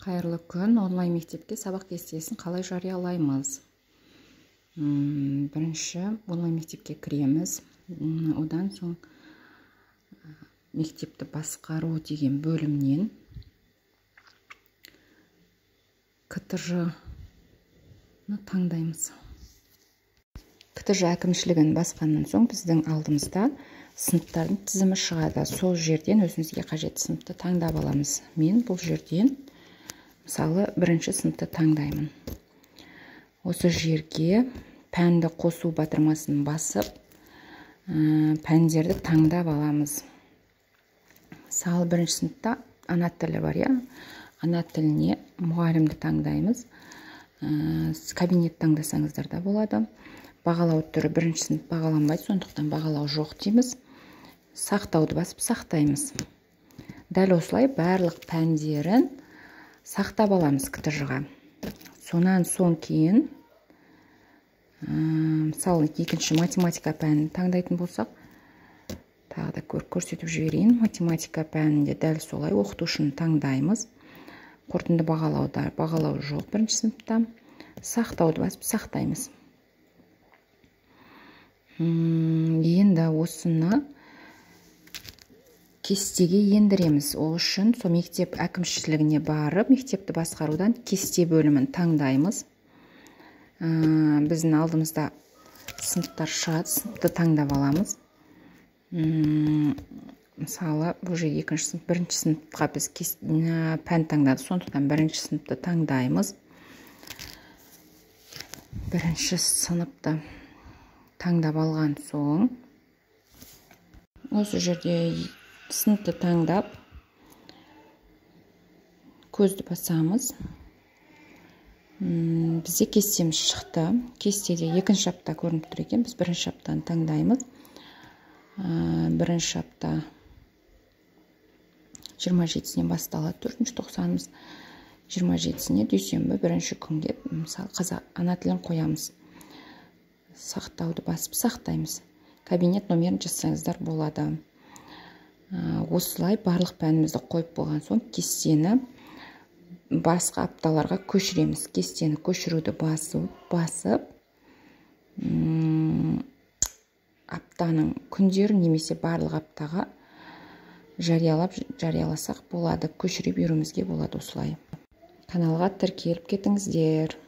Қайырлы күн. Онлайн мектепке сабақ кестесін қалай жариялаймыз? Бірінші онлайн мектепке кіреміз. Одан соң мектепті басқару деген бөлімнен КТЖ-ны таңдаймыз. КТЖ әкімшілігін басқаннан соң біздің алдымызда сыныптардың тізімі шығады. Сол жерден өзімізге қажетті сыныпты таңдап аламыз. Мен бұл жерден мысалы бірінші сыныпты таңдаймын. Осы жерге пәнді қосу батырмасын басып, пәндерді таңдап аламыз. Мысалы бірінші сыныпта ана тілі бар, ана тіліне мұғалімді таңдаймыз. Кабинет таңдасаңыздар да болады. Бағалау түрі бірінші сынып бағаланбайды, сондықтан бағалау жоқ дейміз. Сақтауды басып сақтаймыз. Дәл осылай барлық пәндерін сақтап аламыз КТЖ-ға. Сонан соң кейін, мысалы екінші математика пәнін таңдайтын болсақ, тағы да көрсетіп жіберейін. Математика пәнінде дәл солай оқытушыны таңдаймыз. Қорытынды бағалау жоқ бірінші сыныпта. Сақтауды басып сақтаймыз. Енді осыны кестеге ендіреміз. Ол үшін сол мектеп әкімшілігіне барып, мектепті басқарудан кесте бөлімін таңдаймыз. Біздің алдымызда сыныптар шығады, сыныпты таңдап аламыз. Мысалы, бұл жерде екінші сынып, бірінші сыныпқа біз пән таңдады, сондықтан бірінші сыныпты таңдаймыз. Бірінші сыныпты таңдап алған соң, осы жерде сыныпты таңдап, көзді басамыз. Бізде кестеміз шықты. Кестеде екінші апта көрініп тұр екен. Біз бірінші аптаны таңдаймыз. Бірінші апта 27-сінен басталады. 4-ші тоқсанымыз 27-сіне дүйсенбі бірінші күнге мысалы қазақ ана тілін қоямыз. Сақтауды басып сақтаймыз. Кабинет номерін жазсаңыздар болады. Осылай барлық пәнімізді қойып болған соң кестені басқа апталарға көшіреміз. Кестені көшіруді басып, аптаның күндерін немесе барлық аптаға жарияласақ болады. Көшіре беруімізге болады осылай. Каналға тіркеліп кетіңіздер.